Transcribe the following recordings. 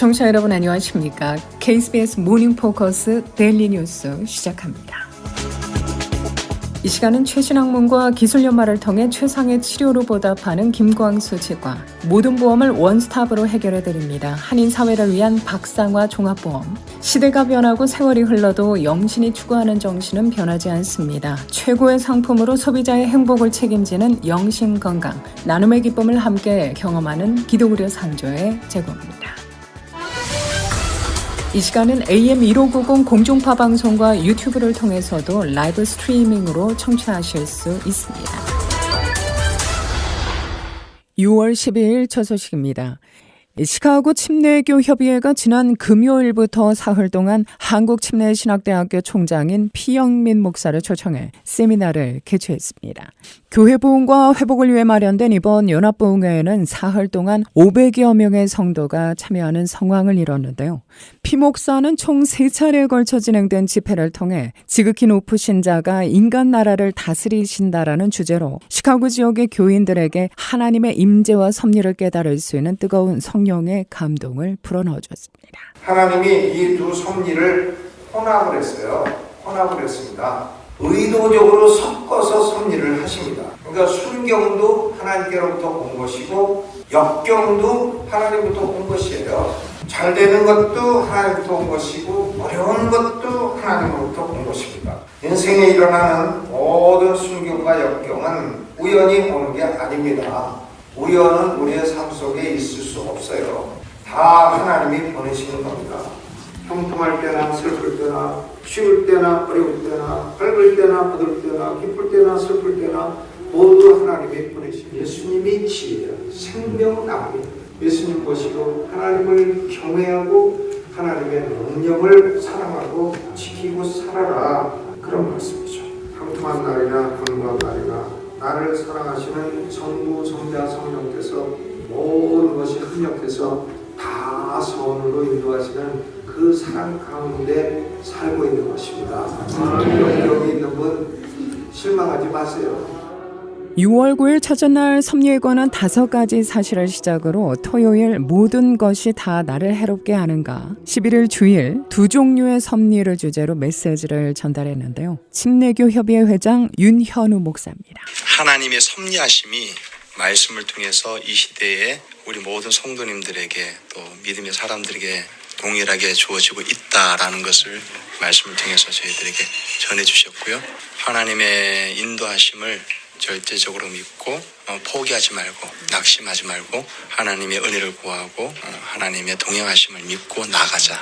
청취자 여러분 안녕하십니까? KBS 모닝 포커스 데일리 뉴스 시작합니다. 이 시간은 최신 학문과 기술 연마를 통해 최상의 치료로 보답하는 김광수 치과. 모든 보험을 원스톱으로 해결해드립니다. 한인 사회를 위한 박상화 종합보험. 시대가 변하고 세월이 흘러도 영신이 추구하는 정신은 변하지 않습니다. 최고의 상품으로 소비자의 행복을 책임지는 영신건강. 나눔의 기쁨을 함께 경험하는 기도의료 상조의 제공입니다. 이 시간은 AM 1590 공중파 방송과 유튜브를 통해서도 라이브 스트리밍으로 청취하실 수 있습니다. 6월 12일 첫 소식입니다. 시카고 침례교협의회가 지난 금요일부터 사흘 동안 한국침례신학대학교 총장인 피영민 목사를 초청해 세미나를 개최했습니다. 교회 부흥과 회복을 위해 마련된 이번 연합부흥회에는 사흘 동안 500여 명의 성도가 참여하는 성황을 이뤘는데요. 피 목사는 총 3차례에 걸쳐 진행된 집회를 통해 지극히 높으신 자가 인간 나라를 다스리신다라는 주제로 시카고 지역의 교인들에게 하나님의 임재와 섭리를 깨달을 수 있는 뜨거운 성령의 감동을 불어넣어줬습니다. 하나님이 이 두 섭리를 혼합을 했어요. 혼합을 했습니다. 의도적으로 섞어서 섭리를 하십니다. 그러니까 순경도 하나님께로부터 온 것이고 역경도 하나님부터 온 것이에요. 잘 되는 것도 하나님부터 온 것이고 어려운 것도 하나님으로부터 온 것입니다. 인생에 일어나는 모든 순경과 역경은 우연히 오는 게 아닙니다. 우연은 우리의 삶 속에 있을 수 없어요. 다 하나님이 보내시는 겁니다. 형통할 때나 슬플 때나 쉬울 때나 어려울 때나 밝을 때나 어두울 때나 기쁠 때나 슬플 때나 모두 하나님이 보내신 예수님이 지혜야. 생명나무입니다. 예수님 보시고 하나님을 경외하고 하나님의 명령을 사랑하고 지키고 살아라. 그런 말씀이죠. 형통한 날이나 건강한 날이나 나를 사랑하시는 성부, 성자, 성령께서 모든 것이 협력해서 다 선으로 인도하시는 그 사랑 가운데 살고 있는 것입니다. 여기 있는 분 실망하지 마세요. 6월 9일 첫째 날 섭리에 관한 5가지 사실을 시작으로 토요일 모든 것이 다 나를 해롭게 하는가 11일 주일 두 종류의 섭리를 주제로 메시지를 전달했는데요. 침례교 협의회 회장 윤현우 목사입니다. 하나님의 섭리하심이 말씀을 통해서 이 시대에 우리 모든 성도님들에게 또 믿음의 사람들에게 동일하게 주어지고 있다라는 것을 말씀을 통해서 저희들에게 전해주셨고요. 하나님의 인도하심을 절대적으로 믿고 포기하지 말고 낙심하지 말고 하나님의 은혜를 구하고 하나님의 동행하심을 믿고 나가자.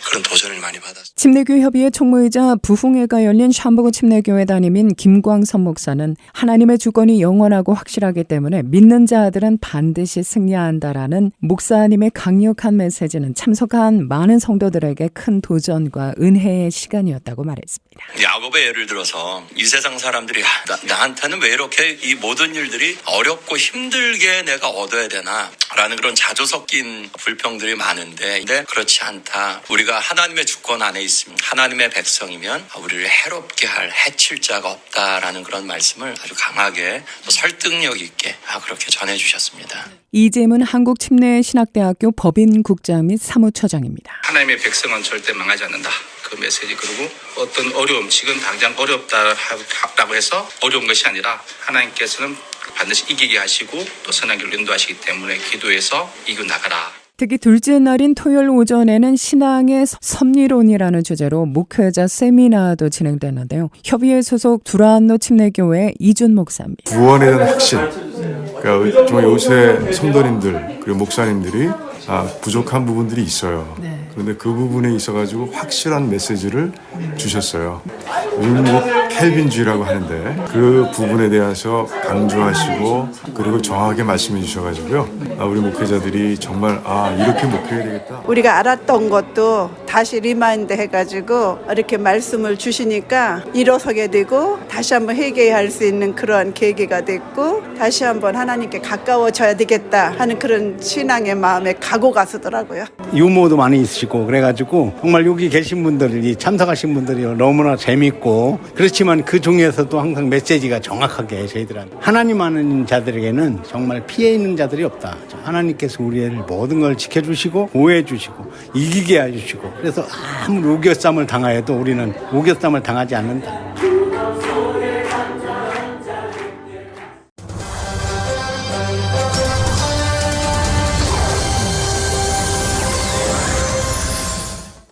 그런 도전을 많이 받았습니다. 침례교 협의회 총무이자 부흥회가 열린 샴버그 침례교회 담임인 김광선 목사는 하나님의 주권이 영원하고 확실하기 때문에 믿는 자들은 반드시 승리한다라는 목사님의 강력한 메시지는 참석한 많은 성도들에게 큰 도전과 은혜의 시간이었다고 말했습니다. 야곱의 예를 들어서 이 세상 사람들이 나한테는 왜 이렇게 이 모든 일들이 어렵고 힘들게 내가 얻어야 되나 라는 그런 자조 섞인 불평들이 많은데 근데 그렇지 않다. 우리가 하나님의 주권 안에 있으면 하나님의 백성이면 우리를 해롭게 할 해칠 자가 없다라는 그런 말씀을 아주 강하게 또 설득력 있게 그렇게 전해주셨습니다. 이재문 한국침례신학대학교 법인국장 및 사무처장입니다. 하나님의 백성은 절대 망하지 않는다. 그 메시지. 그리고 어떤 어려움, 지금 당장 어렵다라고 해서 어려운 것이 아니라 하나님께서는 반드시 이기게 하시고 또 선한 길로 인도하시기 때문에 기도해서 이겨나가라. 특히 둘째 날인 토요일 오전에는 신앙의 섭리론이라는 주제로 목회자 세미나도 진행됐는데요. 협의회 소속 두란노 침례교회 이준 목사입니다. 구원에 대한 확신. 그러니까 정말 요새 성도님들 그리고 목사님들이 부족한 부분들이 있어요. 그런데 그 부분에 있어가지고 확실한 메시지를 주셨어요. 율곡 켈빈주의라고 하는데 그 부분에 대해서 강조하시고 그리고 정확하게 말씀해 주셔가지고요. 우리 목회자들이 정말 이렇게 목회해야 되겠다. 우리가 알았던 것도 다시 리마인드 해가지고 이렇게 말씀을 주시니까 일어서게 되고 다시 한번 회개할 수 있는 그러한 계기가 됐고 다시 한번 하나님께 가까워져야 되겠다 하는 그런 신앙의 마음에 각오가 서더라고요. 유머도 많이 있으시고 그래가지고 정말 여기 계신 분들이 참석하신 분들이 너무나 재밌고 있고 그렇지만 그 중에서도 항상 메시지가 정확하게 저희들한테 하나님 아는 자들에게는 정말 피해 있는 자들이 없다. 하나님께서 우리를 모든 걸 지켜주시고 보호해 주시고 이기게 해주시고 그래서 아무리 우겨쌈을 당하여도 우리는 우겨쌈을 당하지 않는다.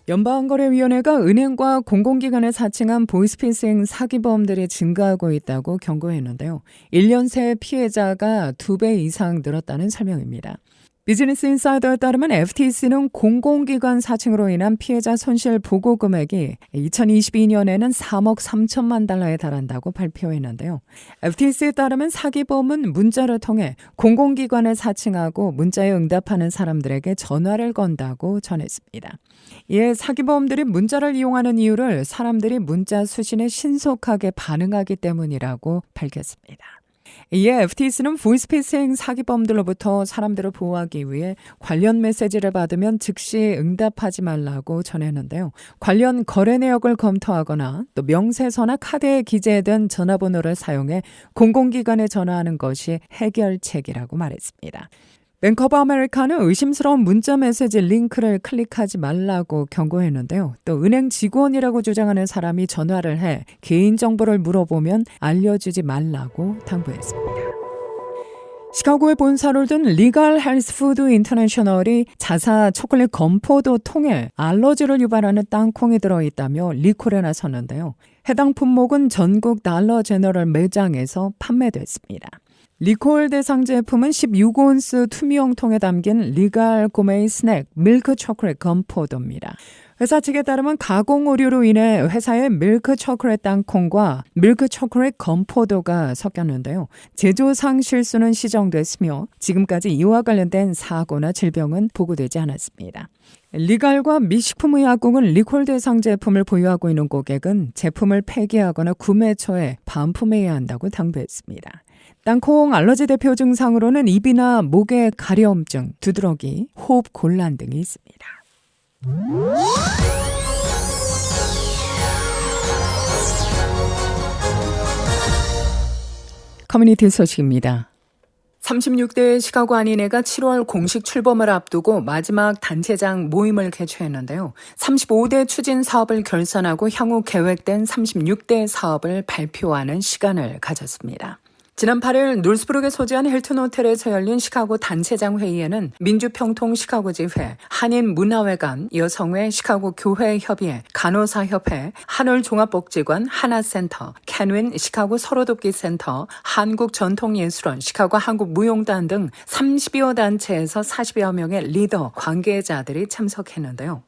연방거래위원회가 은행과 공공기관을 사칭한 보이스피싱 사기범들이 증가하고 있다고 경고했는데요. 1년 새 피해자가 2배 이상 늘었다는 설명입니다. 비즈니스 인사이더에 따르면 FTC는 공공기관 사칭으로 인한 피해자 손실 보고 금액이 2022년에는 3억 3천만 달러에 달한다고 발표했는데요. FTC에 따르면 사기범은 문자를 통해 공공기관을 사칭하고 문자에 응답하는 사람들에게 전화를 건다고 전했습니다. 이에 사기범들이 문자를 이용하는 이유를 사람들이 문자 수신에 신속하게 반응하기 때문이라고 밝혔습니다. 이에 FTC는 보이스피싱 사기범들로부터 사람들을 보호하기 위해 관련 메시지를 받으면 즉시 응답하지 말라고 전했는데요. 관련 거래 내역을 검토하거나 또 명세서나 카드에 기재된 전화번호를 사용해 공공기관에 전화하는 것이 해결책이라고 말했습니다. 뱅크 오브 아메리카는 의심스러운 문자 메시지 링크를 클릭하지 말라고 경고했는데요. 또 은행 직원이라고 주장하는 사람이 전화를 해 개인정보를 물어보면 알려주지 말라고 당부했습니다. 시카고에 본사를 둔 리갈 헬스 푸드 인터내셔널이 자사 초콜릿 건포도 통에 알러지를 유발하는 땅콩이 들어있다며 리콜에 나섰는데요. 해당 품목은 전국 달러 제너럴 매장에서 판매됐습니다. 리콜 대상 제품은 16온스 투명통에 담긴 리갈 고메이 스낵 밀크 초콜릿 건포도입니다. 회사 측에 따르면 가공 오류로 인해 회사의 밀크 초콜릿 땅콩과 밀크 초콜릿 건포도가 섞였는데요. 제조상 실수는 시정됐으며 지금까지 이와 관련된 사고나 질병은 보고되지 않았습니다. 리갈과 미식품의약국은 리콜 대상 제품을 보유하고 있는 고객은 제품을 폐기하거나 구매 초에 반품해야 한다고 당부했습니다. 땅콩 알러지 대표 증상으로는 입이나 목의 가려움증, 두드러기, 호흡 곤란 등이 있습니다. 커뮤니티 소식입니다. 36대 시카고 한인회가 7월 공식 출범을 앞두고 마지막 단체장 모임을 개최했는데요. 35대 추진 사업을 결산하고 향후 계획된 36대 사업을 발표하는 시간을 가졌습니다. 지난 8일 놀스브룩에 소재한 힐튼 호텔에서 열린 시카고 단체장 회의에는 민주평통 시카고지회, 한인문화회관, 여성회, 시카고 교회협의회, 간호사협회, 한울종합복지관, 하나센터, 캔윈 시카고 서로돕기센터, 한국전통예술원, 시카고 한국무용단 등 30여 단체에서 40여 명의 리더, 관계자들이 참석했는데요.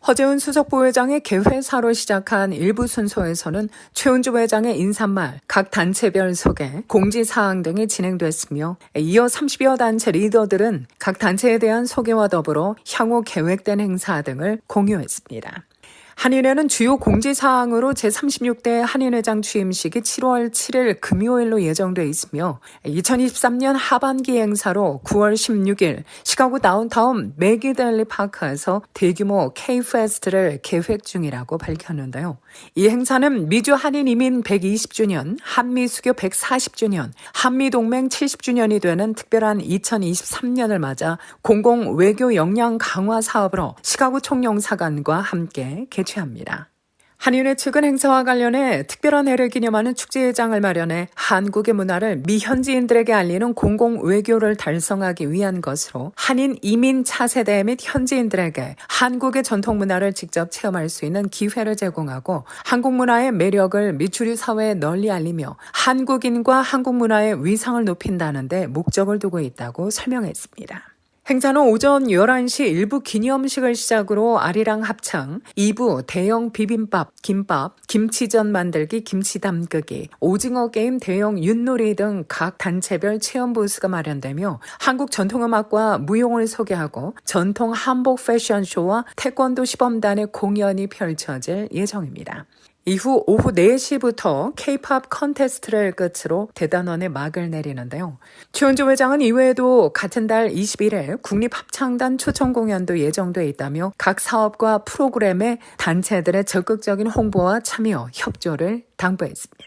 허재훈 수석부회장의 개회사로 시작한 일부 순서에서는 최은주 회장의 인사말, 각 단체별 소개, 공지사항 등이 진행됐으며 이어 30여 단체 리더들은 각 단체에 대한 소개와 더불어 향후 계획된 행사 등을 공유했습니다. 한인회는 주요 공지사항으로 제36대 한인회장 취임식이 7월 7일 금요일로 예정돼 있으며 2023년 하반기 행사로 9월 16일 시카고 다운타운 맥기델리 파크에서 대규모 K-페스트를 계획 중이라고 밝혔는데요. 이 행사는 미주 한인 이민 120주년, 한미 수교 140주년, 한미동맹 70주년이 되는 특별한 2023년을 맞아 공공 외교 역량 강화 사업으로 시카고 총영사관과 함께 개최합니다. 한인회 측은 행사와 관련해 특별한 해를 기념하는 축제장을 마련해 한국의 문화를 미현지인들에게 알리는 공공 외교를 달성하기 위한 것으로 한인 이민 차세대 및 현지인들에게 한국의 전통 문화를 직접 체험할 수 있는 기회를 제공하고 한국 문화의 매력을 미주류 사회에 널리 알리며 한국인과 한국 문화의 위상을 높인다는 데 목적을 두고 있다고 설명했습니다. 행사는 오전 11시 일부 기념식을 시작으로 아리랑 합창, 2부 대형 비빔밥, 김밥, 김치전 만들기, 김치 담그기, 오징어 게임 대형 윷놀이 등 각 단체별 체험 부스가 마련되며 한국 전통음악과 무용을 소개하고 전통 한복 패션쇼와 태권도 시범단의 공연이 펼쳐질 예정입니다. 이후 오후 4시부터 K-팝 컨테스트를 끝으로 대단원의 막을 내리는데요. 최은주 회장은 이외에도 같은 달 20일에 국립합창단 초청 공연도 예정돼 있다며 각 사업과 프로그램의 단체들의 적극적인 홍보와 참여, 협조를 당부했습니다.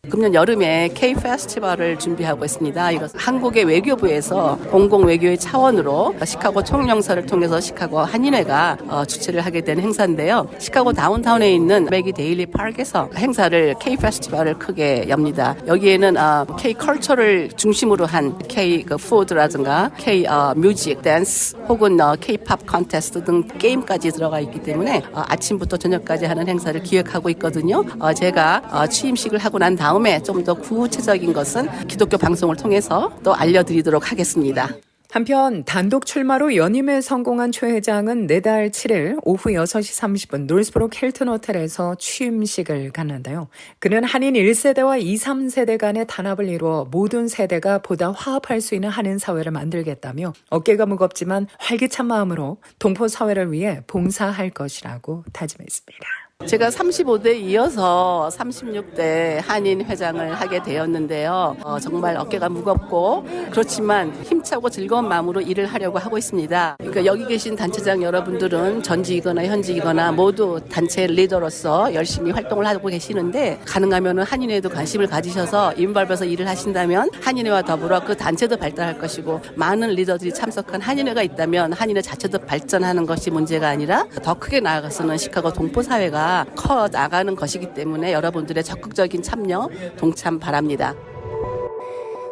금년 여름에 K-페스티벌을 준비하고 있습니다. 이것은 한국의 외교부에서 공공외교의 차원으로 시카고 총영사를 통해서 시카고 한인회가 주최를 하게 된 행사인데요. 시카고 다운타운에 있는 맥이 데일리 파크에서 행사를 K-페스티벌을 크게 엽니다. 여기에는 K-컬처를 중심으로 한 K-푸드라든가 K-뮤직, 댄스 혹은 K-팝 컨테스트 등 게임까지 들어가 있기 때문에 아침부터 저녁까지 하는 행사를 기획하고 있거든요. 제가 취임식을 하고 난 다음에 좀 더 구체적인 것은 기독교 방송을 통해서 또 알려드리도록 하겠습니다. 한편 단독 출마로 연임에 성공한 최 회장은 내달 7일 오후 6시 30분 놀스브룩 힐튼 호텔에서 취임식을 갖는데요. 그는 한인 1세대와 2, 3세대 간의 단합을 이루어 모든 세대가 보다 화합할 수 있는 한인 사회를 만들겠다며 어깨가 무겁지만 활기찬 마음으로 동포 사회를 위해 봉사할 것이라고 다짐했습니다. 제가 35대 이어서 36대 한인 회장을 하게 되었는데요. 정말 어깨가 무겁고 그렇지만 힘차고 즐거운 마음으로 일을 하려고 하고 있습니다. 그러니까 여기 계신 단체장 여러분들은 전직이거나 현직이거나 모두 단체 리더로서 열심히 활동을 하고 계시는데 가능하면 한인회에도 관심을 가지셔서 인발해서 일을 하신다면 한인회와 더불어 그 단체도 발달할 것이고 많은 리더들이 참석한 한인회가 있다면 한인회 자체도 발전하는 것이 문제가 아니라 더 크게 나아가서는 시카고 동포사회가 커 나가는 것이기 때문에 여러분들의 적극적인 참여, 동참 바랍니다.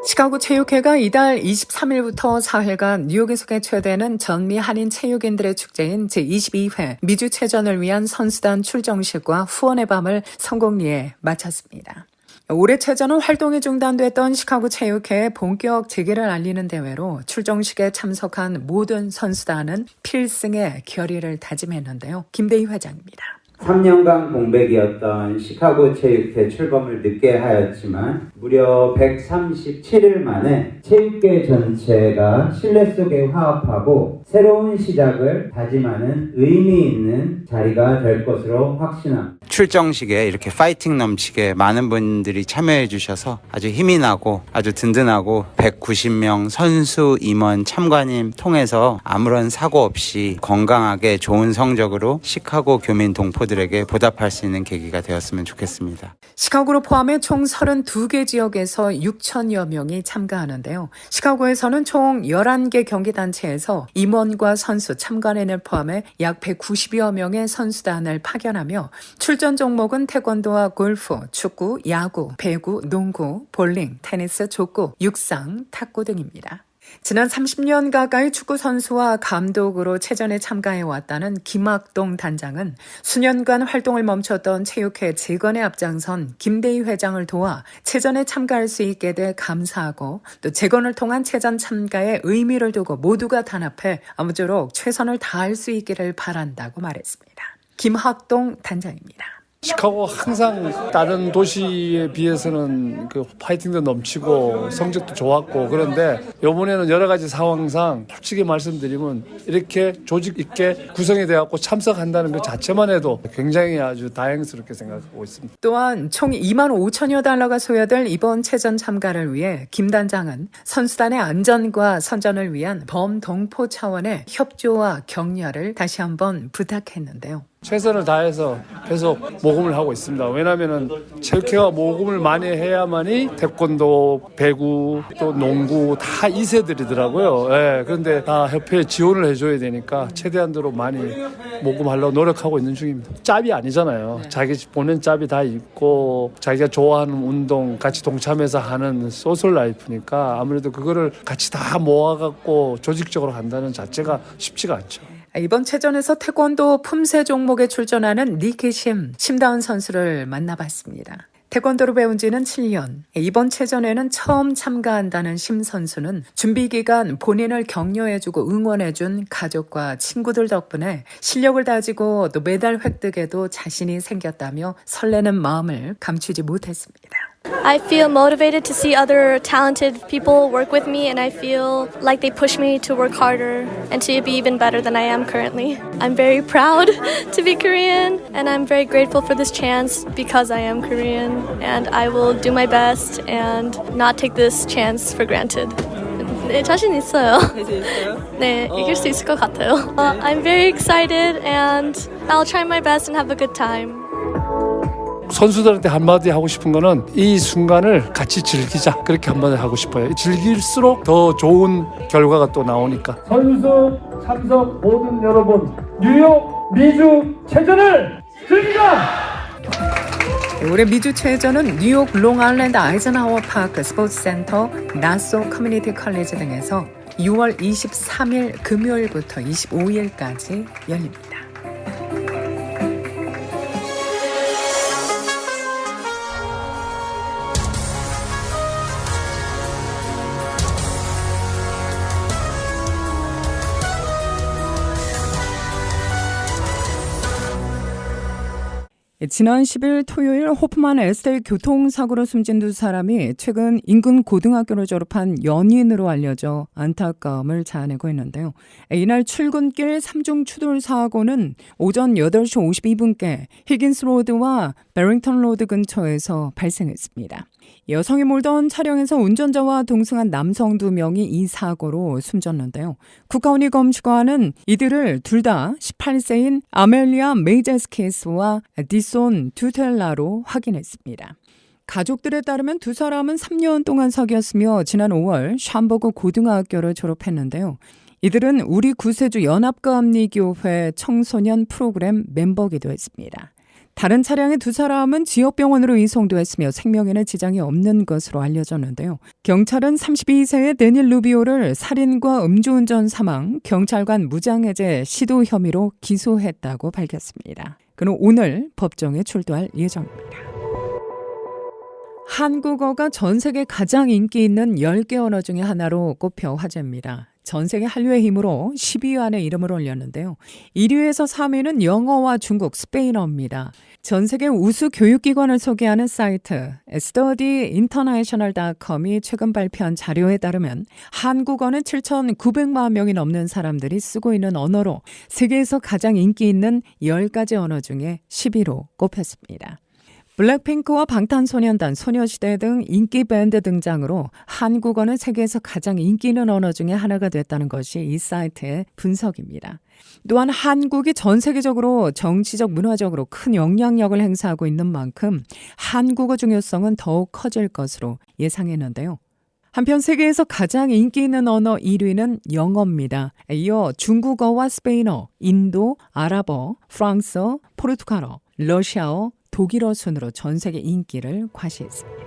시카고 체육회가 이달 23일부터 4일간 뉴욕에서 개최되는 전미 한인 체육인들의 축제인 제22회 미주체전을 위한 선수단 출정식과 후원의 밤을 성공리에 마쳤습니다. 올해 체전은 활동이 중단됐던 시카고 체육회의 본격 재개를 알리는 대회로 출정식에 참석한 모든 선수단은 필승의 결의를 다짐했는데요. 김대희 회장입니다. 3년간 공백이었던 시카고 체육회 출범을 늦게 하였지만 무려 137일 만에 체육계 전체가 신뢰 속에 화합하고 새로운 시작을 다짐하는 의미 있는 자리가 될 것으로 확신합니다. 출정식에 이렇게 파이팅 넘치게 많은 분들이 참여해 주셔서 아주 힘이 나고 아주 든든하고 190명 선수, 임원, 참관인 통해서 아무런 사고 없이 건강하게 좋은 성적으로 시카고 교민 동포들에게 보답할 수 있는 계기가 되었으면 좋겠습니다. 시카고를 포함해 총 32개 지역에서 6천여 명이 참가하는데요. 시카고에서는 총 11개 경기단체에서 임원과 선수, 참관인을 포함해 약 190여 명의 선수단을 파견하며 출전 종목은 태권도와 골프, 축구, 야구, 배구, 농구, 볼링, 테니스, 족구, 육상, 탁구 등입니다. 지난 30년 가까이 축구 선수와 감독으로 체전에 참가해왔다는 김학동 단장은 수년간 활동을 멈췄던 체육회 재건에 앞장선 김대희 회장을 도와 체전에 참가할 수 있게 돼 감사하고 또 재건을 통한 체전 참가에 의미를 두고 모두가 단합해 아무쪼록 최선을 다할 수 있기를 바란다고 말했습니다. 김학동 단장입니다. 시카고 항상 다른 도시에 비해서는 그 파이팅도 넘치고 성적도 좋았고 그런데 이번에는 여러 가지 상황상 솔직히 말씀드리면 이렇게 조직 있게 구성이 되어갖고 참석한다는 것 자체만 해도 굉장히 아주 다행스럽게 생각하고 있습니다. 또한 총 2만 5천여 달러가 소요될 이번 체전 참가를 위해 김 단장은 선수단의 안전과 선전을 위한 범동포 차원의 협조와 격려를 다시 한번 부탁했는데요. 최선을 다해서 계속 모금을 하고 있습니다. 왜냐하면 체육회가 모금을 많이 해야만이 태권도, 배구, 또 농구 다 2세들이더라고요. 예, 그런데 다 협회에 지원을 해줘야 되니까 최대한대로 많이 모금하려고 노력하고 있는 중입니다. 짭이 아니잖아요. 자기 보낸 짭이 다 있고 자기가 좋아하는 운동 같이 동참해서 하는 소셜 라이프니까 아무래도 그거를 같이 다 모아갖고 조직적으로 한다는 자체가 쉽지가 않죠. 이번 체전에서 태권도 품새 종목에 출전하는 심다운 선수를 만나봤습니다. 태권도를 배운 지는 7년. 이번 체전에는 처음 참가한다는 심 선수는 준비 기간 본인을 격려해주고 응원해준 가족과 친구들 덕분에 실력을 다지고 또 메달 획득에도 자신이 생겼다며 설레는 마음을 감추지 못했습니다. I feel motivated to see other talented people work with me, and I feel like they push me to work harder and to be even better than I am currently. I'm very proud to be Korean, and I'm very grateful for this chance because I am Korean, and I will do my best and not take this chance for granted. 네, 자신 있어요. 네, 이길 수 있을 것 같아요. I'm very excited, and I'll try my best and have a good time. 선수들한테 한마디 하고 싶은 거는 이 순간을 같이 즐기자, 그렇게 한마디 하고 싶어요. 즐길수록 더 좋은 결과가 또 나오니까. 선수 참석 모든 여러분, 뉴욕 미주 체전을 즐기자! 올해 미주 체전은 뉴욕 롱아일랜드 아이젠하워 파크 스포츠 센터, 나소 커뮤니티 컬리지 등에서 6월 23일 금요일부터 25일까지 열립니다. 지난 10일 토요일 호프만 에스테이 교통사고로 숨진 두 사람이 최근 인근 고등학교를 졸업한 연인으로 알려져 안타까움을 자아내고 있는데요. 이날 출근길 3중 추돌 사고는 오전 8시 52분께 히긴스 로드와 베링턴 로드 근처에서 발생했습니다. 여성이 몰던 차량에서 운전자와 동승한 남성 2명이 이 사고로 숨졌는데요. 국가원리 검시관은 이들을 둘 다 18세인 아멜리아 메이제스키스와 디손 두텔라로 확인했습니다. 가족들에 따르면 두 사람은 3년 동안 사귀었으며 지난 5월 샴버그 고등학교를 졸업했는데요. 이들은 우리 구세주 연합가암리교회 청소년 프로그램 멤버기도 했습니다. 다른 차량의 두 사람은 지역병원으로 이송됐으며 생명에는 지장이 없는 것으로 알려졌는데요. 경찰은 32세의 데닐 루비오를 살인과 음주운전 사망, 경찰관 무장해제 시도 혐의로 기소했다고 밝혔습니다. 그는 오늘 법정에 출두할 예정입니다. 한국어가 전 세계 가장 인기 있는 10개 언어 중에 하나로 꼽혀 화제입니다. 전 세계 한류의 힘으로 10위 안에 이름을 올렸는데요. 1위에서 3위는 영어와 중국, 스페인어입니다. 전 세계 우수 교육기관을 소개하는 사이트 studyinternational.com이 최근 발표한 자료에 따르면 한국어는 7,900만 명이 넘는 사람들이 쓰고 있는 언어로 세계에서 가장 인기 있는 10가지 언어 중에 10위로 꼽혔습니다. 블랙핑크와 방탄소년단, 소녀시대 등 인기 밴드 등장으로 한국어는 세계에서 가장 인기 있는 언어 중에 하나가 됐다는 것이 이 사이트의 분석입니다. 또한 한국이 전 세계적으로 정치적, 문화적으로 큰 영향력을 행사하고 있는 만큼 한국어 중요성은 더욱 커질 것으로 예상했는데요. 한편 세계에서 가장 인기 있는 언어 1위는 영어입니다. 이어 중국어와 스페인어, 인도, 아랍어, 프랑스어, 포르투갈어, 러시아어, 독일어 순으로 전 세계 인기를 과시했습니다.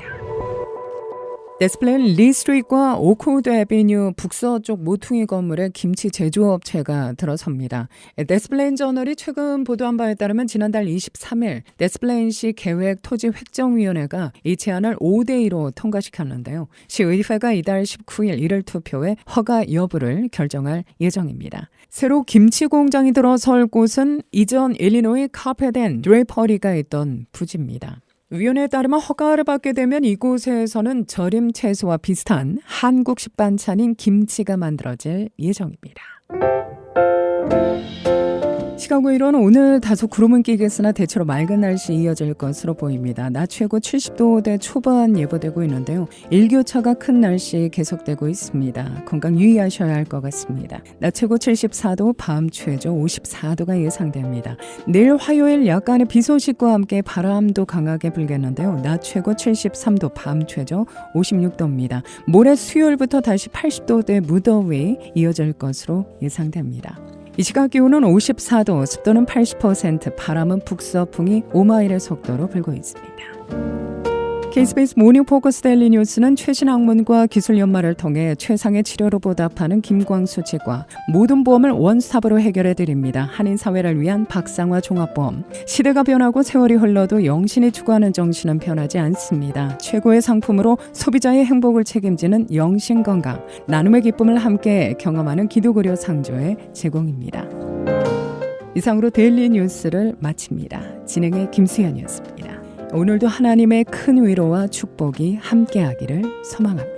데스플레인 리스트리트과 오크우드 애비뉴 북서쪽 모퉁이 건물에 김치 제조업체가 들어섭니다. 데스플레인 저널이 최근 보도한 바에 따르면 지난달 23일 데스플레인시 계획토지획정위원회가 이 제안을 5대2로 통과시켰는데요. 시의회가 이달 19일 1일 투표에 허가 여부를 결정할 예정입니다. 새로 김치 공장이 들어설 곳은 이전 일리노이 카펫 앤 드레퍼리가 있던 부지입니다. 위원회에 따르면 허가를 받게 되면 이곳에서는 절임 채소와 비슷한 한국식 반찬인 김치가 만들어질 예정입니다. 시카고 일원은 오늘 다소 구름은 끼겠으나 대체로 맑은 날씨 이어질 것으로 보입니다. 낮 최고 70도대 초반 예보되고 있는데요. 일교차가 큰 날씨 계속되고 있습니다. 건강 유의하셔야 할 것 같습니다. 낮 최고 74도, 밤 최저 54도가 예상됩니다. 내일 화요일 약간의 비 소식과 함께 바람도 강하게 불겠는데요. 낮 최고 73도, 밤 최저 56도입니다. 모레 수요일부터 다시 80도대 무더위 이어질 것으로 예상됩니다. 이 시각 기온은 54도, 습도는 80%, 바람은 북서풍이 5마일의 속도로 불고 있습니다. KBS 모닝 포커스 데일리 뉴스는 최신 학문과 기술 연마를 통해 최상의 치료로 보답하는 김광수 치과, 모든 보험을 원스톱으로 해결해드립니다. 한인사회를 위한 박상화 종합보험. 시대가 변하고 세월이 흘러도 영신이 추구하는 정신은 변하지 않습니다. 최고의 상품으로 소비자의 행복을 책임지는 영신건강, 나눔의 기쁨을 함께 경험하는 기도그려 상조의 제공입니다. 이상으로 데일리 뉴스를 마칩니다. 진행의 김수현이었습니다. 오늘도 하나님의 큰 위로와 축복이 함께하기를 소망합니다.